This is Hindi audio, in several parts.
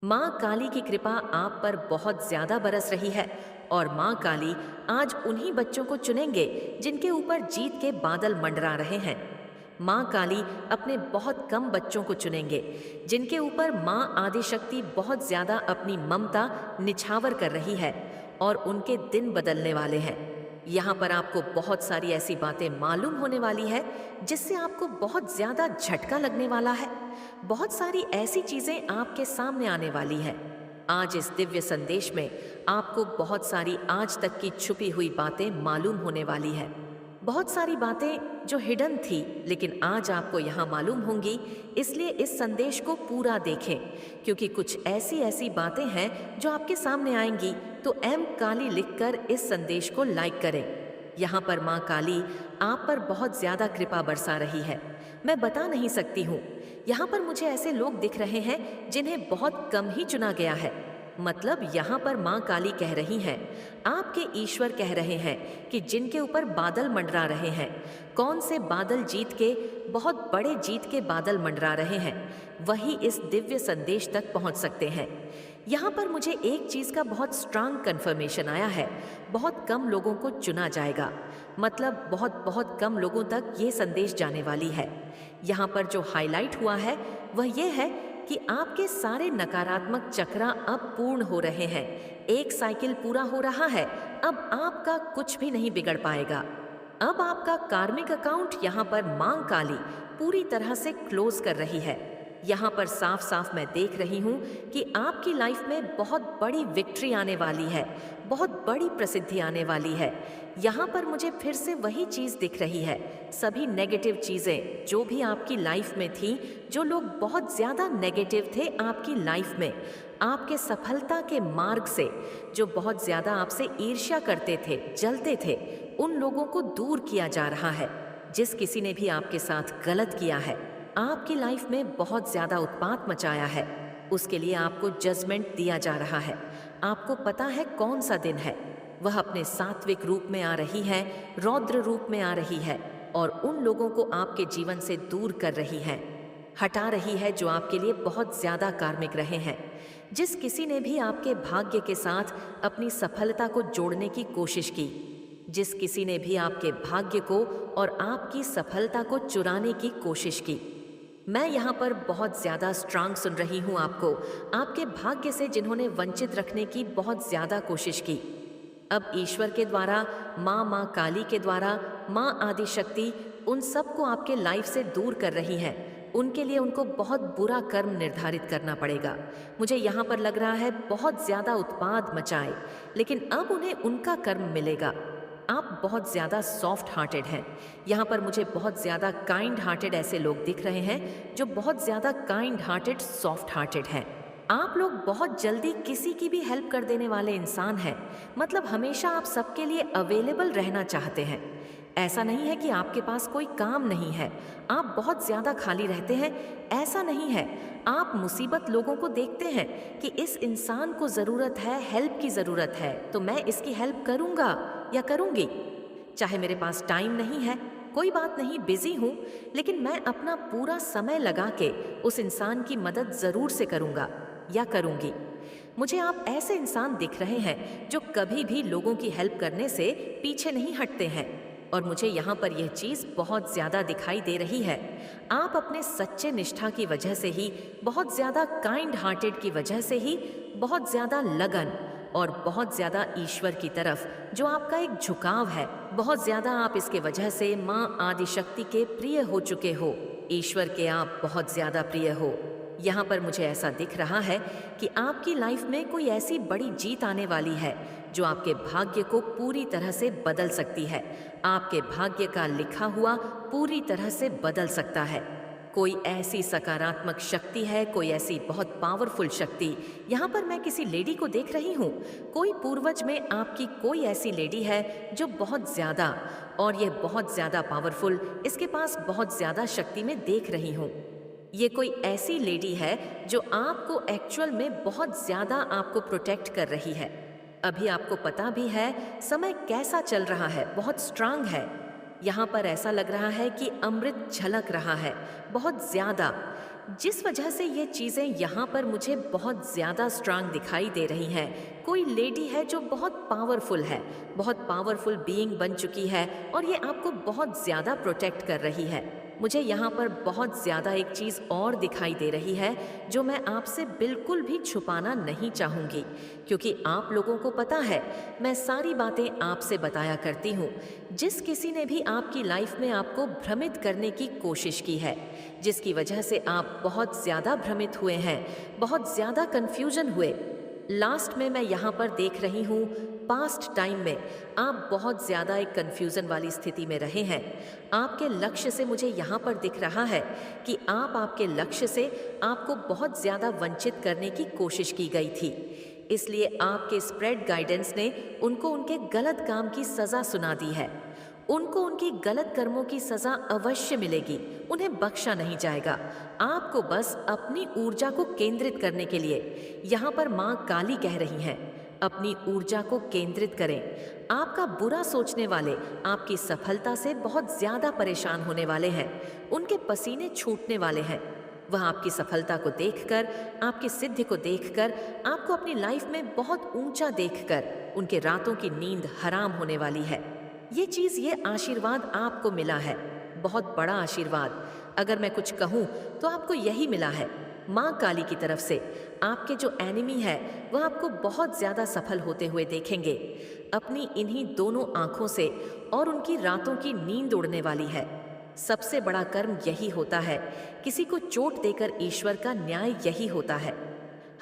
माँ काली की कृपा आप पर बहुत ज्यादा बरस रही है और माँ काली आज उन्हीं बच्चों को चुनेंगे जिनके ऊपर जीत के बादल मंडरा रहे हैं। माँ काली अपने बहुत कम बच्चों को चुनेंगे जिनके ऊपर माँ आदिशक्ति बहुत ज्यादा अपनी ममता निछावर कर रही है और उनके दिन बदलने वाले हैं। यहाँ पर आपको बहुत सारी ऐसी बातें मालूम होने वाली है जिससे आपको बहुत ज्यादा झटका लगने वाला है। बहुत सारी ऐसी चीजें आपके सामने आने वाली है। आज इस दिव्य संदेश में आपको बहुत सारी आज तक की छुपी हुई बातें मालूम होने वाली है। बहुत सारी बातें जो हिडन थी लेकिन आज आपको यहाँ मालूम होंगी, इसलिए इस संदेश को पूरा देखें क्योंकि कुछ ऐसी ऐसी बातें हैं जो आपके सामने आएंगी। तो एम काली लिखकर इस संदेश को लाइक करें। यहाँ पर माँ काली आप पर बहुत ज्यादा कृपा बरसा रही है। मैं बता नहीं सकती हूँ। यहाँ पर मुझे ऐसे लोग दिख रहे हैं जिन्हें बहुत कम ही चुना गया है। मतलब यहाँ पर माँ काली कह रही हैं, आपके ईश्वर कह रहे हैं कि जिनके ऊपर बादल मंडरा रहे हैं, कौन से बादल जीत के, बहुत बड़े जीत के बादल मंडरा रहे हैं, वही इस दिव्य संदेश तक पहुँच सकते हैं। यहाँ पर मुझे एक चीज़ का बहुत स्ट्रांग कन्फर्मेशन आया है, बहुत कम लोगों को चुना जाएगा। मतलब बहुत बहुत कम लोगों तक ये संदेश जाने वाली है। यहाँ पर जो हाईलाइट हुआ है वह ये है कि आपके सारे नकारात्मक चक्रा अब पूर्ण हो रहे हैं। एक साइकिल पूरा हो रहा है। अब आपका कुछ भी नहीं बिगड़ पाएगा। अब आपका कार्मिक अकाउंट यहाँ पर मां काली पूरी तरह से क्लोज कर रही है। यहाँ पर साफ साफ मैं देख रही हूँ कि आपकी लाइफ में बहुत बड़ी विक्ट्री आने वाली है, बहुत बड़ी प्रसिद्धि आने वाली है। यहाँ पर मुझे फिर से वही चीज़ दिख रही है। सभी नेगेटिव चीज़ें जो भी आपकी लाइफ में थी, जो लोग बहुत ज़्यादा नेगेटिव थे आपकी लाइफ में, आपके सफलता के मार्ग से, जो बहुत ज़्यादा आपसे ईर्ष्या करते थे, जलते थे, उन लोगों को दूर किया जा रहा है। जिस किसी ने भी आपके साथ गलत किया है, आपकी लाइफ में बहुत ज्यादा उत्पात मचाया है, उसके लिए आपको जजमेंट दिया जा रहा है। आपको पता है कौन सा दिन है। वह अपने सात्विक रूप में आ रही है, रौद्र रूप में आ रही है और उन लोगों को आपके जीवन से दूर कर रही है, हटा रही है जो आपके लिए बहुत ज्यादा कार्मिक रहे हैं। जिस किसी ने भी आपके भाग्य के साथ अपनी सफलता को जोड़ने की कोशिश की, जिस किसी ने भी आपके भाग्य को और आपकी सफलता को चुराने की कोशिश की, मैं यहाँ पर बहुत ज़्यादा स्ट्रांग सुन रही हूँ आपको। आपके भाग्य से जिन्होंने वंचित रखने की बहुत ज़्यादा कोशिश की, अब ईश्वर के द्वारा, माँ काली के द्वारा, माँ आदिशक्ति उन सबको आपके लाइफ से दूर कर रही है। उनके लिए उनको बहुत बुरा कर्म निर्धारित करना पड़ेगा। मुझे यहाँ पर लग रहा है बहुत ज़्यादा उत्पाद मचाए, लेकिन अब उन्हें उनका कर्म मिलेगा। आप बहुत ज़्यादा सॉफ्ट हार्टेड हैं। यहाँ पर मुझे बहुत ज़्यादा काइंड हार्टेड ऐसे लोग दिख रहे हैं जो बहुत ज़्यादा काइंड हार्टेड, सॉफ्ट हार्टेड हैं। आप लोग बहुत जल्दी किसी की भी हेल्प कर देने वाले इंसान हैं। मतलब हमेशा आप सबके लिए अवेलेबल रहना चाहते हैं। ऐसा नहीं है कि आपके पास कोई काम नहीं है, आप बहुत ज़्यादा खाली रहते हैं, ऐसा नहीं है। आप मुसीबत लोगों को देखते हैं कि इस इंसान को ज़रूरत है, हेल्प की ज़रूरत है, तो मैं इसकी हेल्प करूँगा या करूँगी। चाहे मेरे पास टाइम नहीं है, कोई बात नहीं, बिजी हूँ, लेकिन मैं अपना पूरा समय लगा के उस इंसान की मदद ज़रूर से करूँगा या करूँगी। मुझे आप ऐसे इंसान दिख रहे हैं जो कभी भी लोगों की हेल्प करने से पीछे नहीं हटते हैं। और मुझे यहाँ पर यह चीज़ बहुत ज़्यादा दिखाई दे रही है। आप अपने सच्चे निष्ठा की वजह से ही, बहुत ज़्यादा काइंड हार्टेड की वजह से ही, बहुत ज़्यादा लगन और बहुत ज़्यादा ईश्वर की तरफ जो आपका एक झुकाव है, बहुत ज़्यादा आप इसके वजह से माँ आदिशक्ति के प्रिय हो चुके हो। ईश्वर के आप बहुत ज़्यादा प्रिय हो। यहाँ पर मुझे ऐसा दिख रहा है कि आपकी लाइफ में कोई ऐसी बड़ी जीत आने वाली है जो आपके भाग्य को पूरी तरह से बदल सकती है। आपके भाग्य का लिखा हुआ पूरी तरह से बदल सकता है। कोई ऐसी सकारात्मक शक्ति है, कोई ऐसी बहुत पावरफुल शक्ति। यहाँ पर मैं किसी लेडी को देख रही हूँ। कोई पूर्वज में आपकी कोई ऐसी लेडी है जो बहुत ज़्यादा, और ये बहुत ज़्यादा पावरफुल, इसके पास बहुत ज़्यादा शक्ति में देख रही हूँ। ये कोई ऐसी लेडी है जो आपको एक्चुअल में बहुत ज़्यादा आपको प्रोटेक्ट कर रही है। अभी आपको पता भी है समय कैसा चल रहा है, बहुत स्ट्रांग है। यहाँ पर ऐसा लग रहा है कि अमृत झलक रहा है बहुत ज़्यादा। जिस वजह से ये चीज़ें यहाँ पर मुझे बहुत ज़्यादा स्ट्रांग दिखाई दे रही हैं। कोई लेडी है जो बहुत पावरफुल है, बहुत पावरफुल बीइंग बन चुकी है और ये आपको बहुत ज़्यादा प्रोटेक्ट कर रही है। मुझे यहाँ पर बहुत ज़्यादा एक चीज़ और दिखाई दे रही है जो मैं आपसे बिल्कुल भी छुपाना नहीं चाहूँगी, क्योंकि आप लोगों को पता है मैं सारी बातें आपसे बताया करती हूँ। जिस किसी ने भी आपकी लाइफ में आपको भ्रमित करने की कोशिश की है, जिसकी वजह से आप बहुत ज़्यादा भ्रमित हुए हैं, बहुत ज़्यादा कन्फ्यूजन हुए, लास्ट में मैं यहाँ पर देख रही हूँ पास्ट टाइम में आप बहुत ज़्यादा एक कन्फ्यूज़न वाली स्थिति में रहे हैं। आपके लक्ष्य से मुझे यहाँ पर दिख रहा है कि आपके लक्ष्य से आपको बहुत ज़्यादा वंचित करने की कोशिश की गई थी। इसलिए आपके स्प्रेड गाइडेंस ने उनको उनके गलत काम की सज़ा सुना दी है। उनको उनकी गलत कर्मों की सज़ा अवश्य मिलेगी, उन्हें बख्शा नहीं जाएगा। आपको बस अपनी ऊर्जा को केंद्रित करने के लिए यहाँ पर माँ काली कह रही हैं, अपनी ऊर्जा को केंद्रित करें। आपका बुरा सोचने वाले आपकी सफलता से बहुत ज़्यादा परेशान होने वाले हैं, उनके पसीने छूटने वाले हैं। वह आपकी सफलता को देखकर, आपकी सिद्धि को देखकर, आपको अपनी लाइफ में बहुत ऊंचा देखकर उनके रातों की नींद हराम होने वाली है। ये चीज़, ये आशीर्वाद आपको मिला है, बहुत बड़ा आशीर्वाद। अगर मैं कुछ कहूँ तो आपको यही मिला है। माँ काली की तरफ से आपके जो एनिमी है वह आपको बहुत ज़्यादा सफल होते हुए देखेंगे अपनी इन्हीं दोनों आँखों से, और उनकी रातों की नींद उड़ने वाली है। सबसे बड़ा कर्म यही होता है, किसी को चोट देकर ईश्वर का न्याय यही होता है।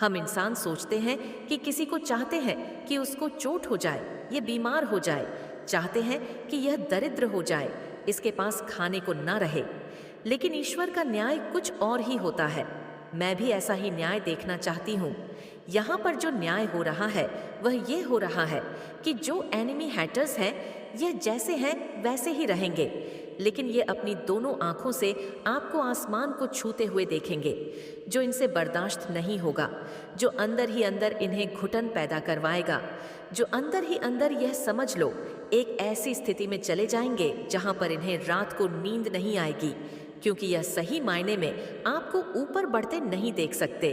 हम इंसान सोचते हैं कि किसी को चाहते हैं कि उसको चोट हो जाए, ये बीमार हो जाए, चाहते हैं कि यह दरिद्र हो जाए, इसके पास खाने को ना रहे। लेकिन ईश्वर का न्याय कुछ और ही होता है। मैं भी ऐसा ही न्याय देखना चाहती हूँ। यहाँ पर जो न्याय हो रहा है वह ये हो रहा है कि जो एनिमी हैटर्स हैं ये जैसे हैं वैसे ही रहेंगे, लेकिन ये अपनी दोनों आँखों से आपको आसमान को छूते हुए देखेंगे। जो इनसे बर्दाश्त नहीं होगा, जो अंदर ही अंदर इन्हें घुटन पैदा करवाएगा, जो अंदर ही अंदर यह समझ लो एक ऐसी स्थिति में चले जाएंगे जहाँ पर इन्हें रात को नींद नहीं आएगी, क्योंकि यह सही मायने में आपको ऊपर बढ़ते नहीं देख सकते।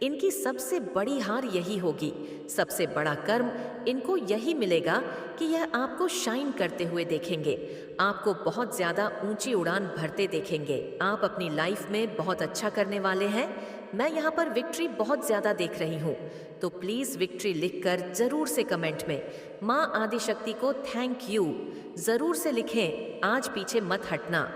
इनकी सबसे बड़ी हार यही होगी, सबसे बड़ा कर्म इनको यही मिलेगा कि यह आपको शाइन करते हुए देखेंगे, आपको बहुत ज़्यादा ऊंची उड़ान भरते देखेंगे। आप अपनी लाइफ में बहुत अच्छा करने वाले हैं। मैं यहाँ पर विक्ट्री बहुत ज़्यादा देख रही हूँ, तो प्लीज़ विक्ट्री लिखकर ज़रूर से कमेंट में माँ आदिशक्ति को थैंक यू ज़रूर से लिखें। आज पीछे मत हटना,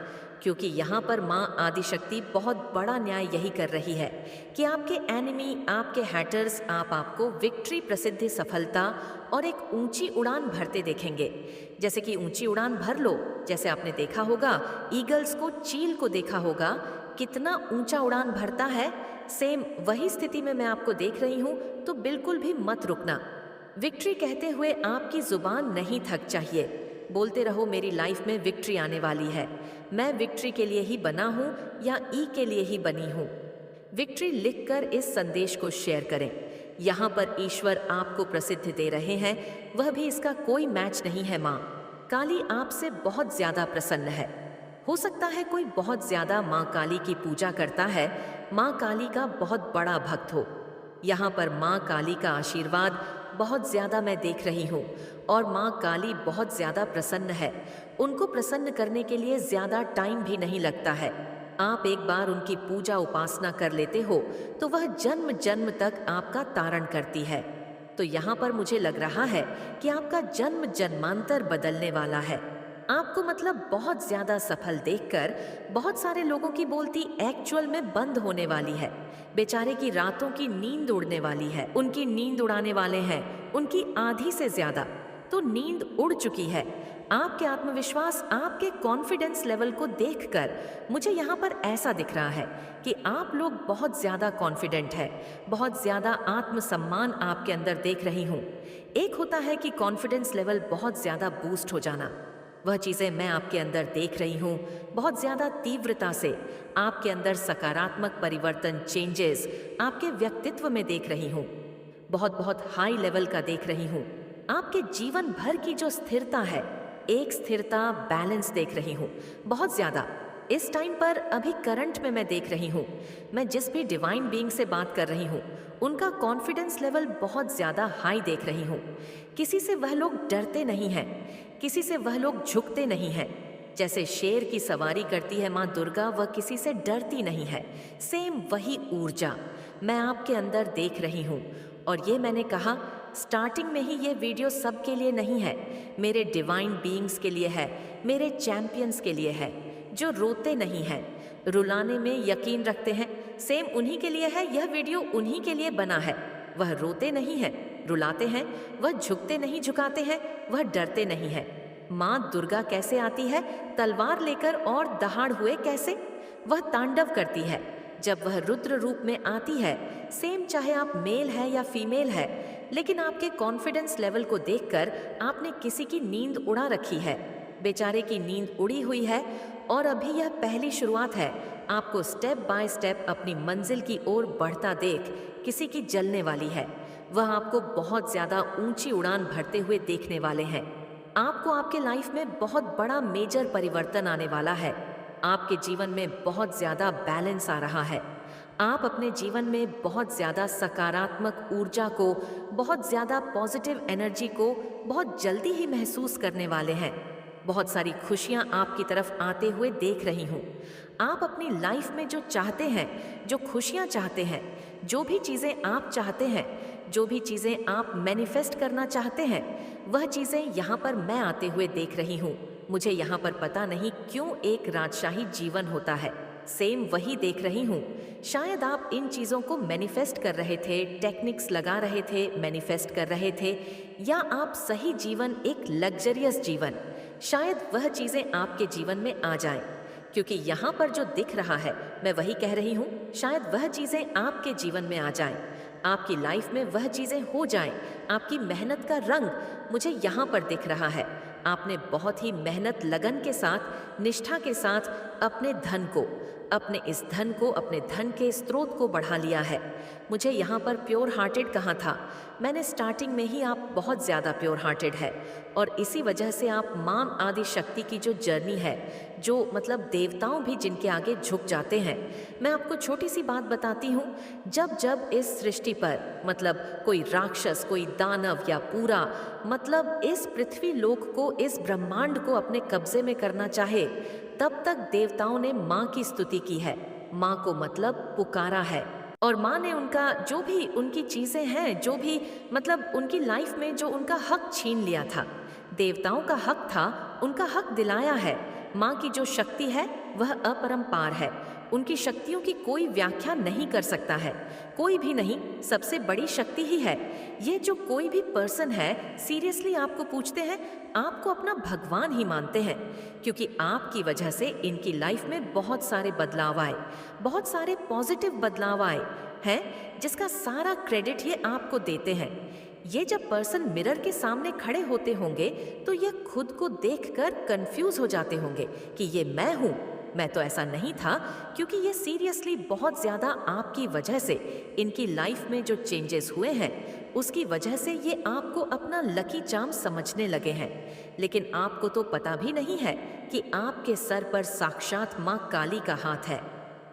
क्योंकि यहाँ पर माँ आदिशक्ति बहुत बड़ा न्याय यही कर रही है कि आपके एनिमी, आपके हैटर्स आपको विक्ट्री, प्रसिद्धि, सफलता और एक ऊंची उड़ान भरते देखेंगे। जैसे कि ऊंची उड़ान भर लो, जैसे आपने देखा होगा ईगल्स को, चील को देखा होगा कितना ऊंचा उड़ान भरता है, सेम वही स्थिति में मैं आपको देख रही हूँ। तो बिल्कुल भी मत रुकना। विक्ट्री कहते हुए आपकी जुबान नहीं थक चाहिए, बोलते रहो मेरी लाइफ में विक्ट्री आने वाली है, मैं विक्ट्री के लिए ही बना हूँ या ई के लिए ही बनी हूँ। विक्ट्री लिखकर इस संदेश को शेयर करें। यहाँ पर ईश्वर आपको प्रसिद्धि दे रहे हैं, वह भी इसका कोई मैच नहीं है। माँ काली आपसे बहुत ज़्यादा प्रसन्न है। हो सकता है कोई बहुत ज़्यादा माँ काली की पूजा करता है, माँ काली का बहुत बड़ा भक्त हो। यहाँ पर माँ काली का आशीर्वाद बहुत ज़्यादा मैं देख रही हूँ, और माँ काली बहुत ज़्यादा प्रसन्न है। उनको प्रसन्न करने के लिए ज़्यादा टाइम भी नहीं लगता है। आप एक बार उनकी पूजा उपासना कर लेते हो तो वह जन्म जन्म तक आपका तारण करती है। तो यहाँ पर मुझे लग रहा है कि आपका जन्म जन्मांतर बदलने वाला है। आपको मतलब बहुत ज़्यादा सफल देखकर बहुत सारे लोगों की बोलती एक्चुअल में बंद होने वाली है। बेचारे की रातों की नींद उड़ने वाली है, उनकी नींद उड़ाने वाले हैं, उनकी आधी से ज़्यादा तो नींद उड़ चुकी है। आपके आत्मविश्वास, आपके कॉन्फिडेंस लेवल को देखकर मुझे यहाँ पर ऐसा दिख रहा है कि आप लोग बहुत ज़्यादा कॉन्फिडेंट है, बहुत ज़्यादा आत्मसम्मान आपके अंदर देख रही हूँ। एक होता है कि कॉन्फिडेंस लेवल बहुत ज़्यादा बूस्ट हो जाना, वह चीज़ें मैं आपके अंदर देख रही हूँ बहुत ज़्यादा तीव्रता से। आपके अंदर सकारात्मक परिवर्तन, चेंजेस आपके व्यक्तित्व में देख रही हूँ, बहुत बहुत हाई लेवल का देख रही हूँ। आपके जीवन भर की जो स्थिरता है, एक स्थिरता, बैलेंस देख रही हूँ बहुत ज़्यादा। इस टाइम पर अभी करंट में मैं देख रही हूँ, मैं जिस भी डिवाइन बीइंग से बात कर रही हूँ, उनका कॉन्फिडेंस लेवल बहुत ज़्यादा हाई देख रही हूँ। किसी से वह लोग डरते नहीं हैं, किसी से वह लोग झुकते नहीं हैं। जैसे शेर की सवारी करती है माँ दुर्गा, वह किसी से डरती नहीं है। सेम वही ऊर्जा मैं आपके अंदर देख रही हूँ। और ये मैंने कहा स्टार्टिंग में ही, ये वीडियो सबके लिए नहीं है, मेरे डिवाइन बीइंग्स के लिए है, मेरे चैंपियंस के लिए है, जो रोते नहीं हैं, रुलाने में यकीन रखते हैं। सेम उन्हीं के लिए है, यह वीडियो उन्हीं के लिए बना है। वह रोते नहीं हैं, रुलाते हैं, वह झुकते नहीं झुकाते हैं, वह डरते नहीं हैं। माँ दुर्गा कैसे आती है, तलवार लेकर और दहाड़ हुए कैसे? वह तांडव करती है। जब वह रुद्र रूप में आती है, सेम चाहे आप मेल है या फीमेल है, लेकिन आपके कॉन्फिडेंस लेवल को देखकर आपने किसी की नींद उड़ा रखी है। बेचारे की नींद उड़ी हुई है और अभी यह पहली शुरुआत है। आपको स्टेप बाय स्टेप अपनी मंजिल की ओर बढ़ता देख किसी की जलने वाली है। वह आपको बहुत ज़्यादा ऊंची उड़ान भरते हुए देखने वाले हैं। आपको आपके लाइफ में बहुत बड़ा मेजर परिवर्तन आने वाला है। आपके जीवन में बहुत ज़्यादा बैलेंस आ रहा है। आप अपने जीवन में बहुत ज़्यादा सकारात्मक ऊर्जा को, बहुत ज़्यादा पॉजिटिव एनर्जी को बहुत जल्दी ही महसूस करने वाले हैं। बहुत सारी खुशियाँ आपकी तरफ आते हुए देख रही हूँ। आप अपनी लाइफ में जो चाहते हैं, जो खुशियाँ चाहते हैं, जो भी चीज़ें आप चाहते हैं, जो भी चीज़ें आप मैनिफेस्ट करना चाहते हैं, वह चीज़ें यहाँ पर मैं आते हुए देख रही हूँ। मुझे यहाँ पर पता नहीं क्यों एक राजशाही जीवन होता है, सेम वही देख रही हूँ। शायद आप इन चीज़ों को मैनिफेस्ट कर रहे थे, टेक्निक्स लगा रहे थे, मैनिफेस्ट कर रहे थे, या आप सही जीवन, एक लग्जरियस जीवन, शायद वह चीज़ें आपके जीवन में आ जाएं। क्योंकि यहाँ पर जो दिख रहा है, मैं वही कह रही हूँ, शायद वह चीज़ें आपके जीवन में आ जाएं, आपकी लाइफ में वह चीज़ें हो जाएं। आपकी मेहनत का रंग मुझे यहाँ पर दिख रहा है। आपने बहुत ही मेहनत, लगन के साथ, निष्ठा के साथ अपने धन को, अपने इस धन को, अपने धन के स्रोत को बढ़ा लिया है। मुझे यहाँ पर प्योर हार्टेड कहा था, मैंने स्टार्टिंग में ही, आप बहुत ज़्यादा प्योर हार्टेड है। और इसी वजह से आप मां आदि शक्ति की जो जर्नी है, जो मतलब देवताओं भी जिनके आगे झुक जाते हैं। मैं आपको छोटी सी बात बताती हूँ, जब जब इस सृष्टि पर मतलब कोई राक्षस, कोई दानव या पूरा मतलब इस पृथ्वी लोक को, इस ब्रह्मांड को अपने कब्जे में करना चाहे, तब तक देवताओं ने माँ की स्तुति की है, माँ को मतलब पुकारा है। और माँ ने उनका जो भी, उनकी चीज़ें हैं, जो भी मतलब उनकी लाइफ में जो उनका हक छीन लिया था, देवताओं का हक था, उनका हक दिलाया है। माँ की जो शक्ति है वह अपरंपार है। उनकी शक्तियों की कोई व्याख्या नहीं कर सकता है, कोई भी नहीं, सबसे बड़ी शक्ति ही है। ये जो कोई भी पर्सन है, सीरियसली आपको पूछते हैं, आपको अपना भगवान ही मानते हैं, क्योंकि आपकी वजह से इनकी लाइफ में बहुत सारे बदलाव आए, बहुत सारे पॉजिटिव बदलाव आए हैं, जिसका सारा क्रेडिट ये आपको देते हैं। ये जब पर्सन मिरर के सामने खड़े होते होंगे तो ये खुद को देखकर कंफ्यूज हो जाते होंगे कि ये मैं हूँ, मैं तो ऐसा नहीं था। क्योंकि ये सीरियसली बहुत ज़्यादा आपकी वजह से, इनकी लाइफ में जो चेंजेस हुए हैं उसकी वजह से ये आपको अपना लकी चार्म समझने लगे हैं। लेकिन आपको तो पता भी नहीं है कि आपके सर पर साक्षात माँ काली का हाथ है।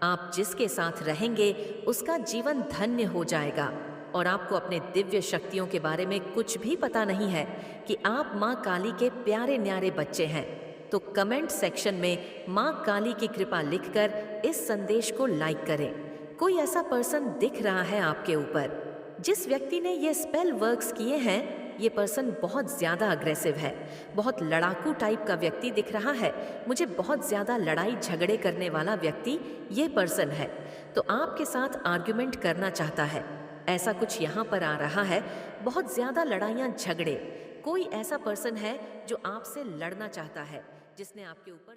आप जिसके साथ रहेंगे उसका जीवन धन्य हो जाएगा। और आपको अपने दिव्य शक्तियों के बारे में कुछ भी पता नहीं है कि आप माँ काली के प्यारे न्यारे बच्चे हैं, तो कमेंट सेक्शन में माँ काली की कृपा लिखकर इस संदेश को लाइक करें। कोई ऐसा पर्सन दिख रहा है आपके ऊपर, जिस व्यक्ति ने ये स्पेल वर्क्स किए हैं, ये पर्सन बहुत ज़्यादा अग्रेसिव है, बहुत लड़ाकू टाइप का व्यक्ति दिख रहा है। मुझे बहुत ज़्यादा लड़ाई झगड़े करने वाला व्यक्ति ये पर्सन है, तो आपके साथ आर्ग्यूमेंट करना चाहता है, ऐसा कुछ यहाँ पर आ रहा है। बहुत ज़्यादा लड़ाइयाँ झगड़े, कोई ऐसा पर्सन है जो आपसे लड़ना चाहता है, जिसने आपके ऊपर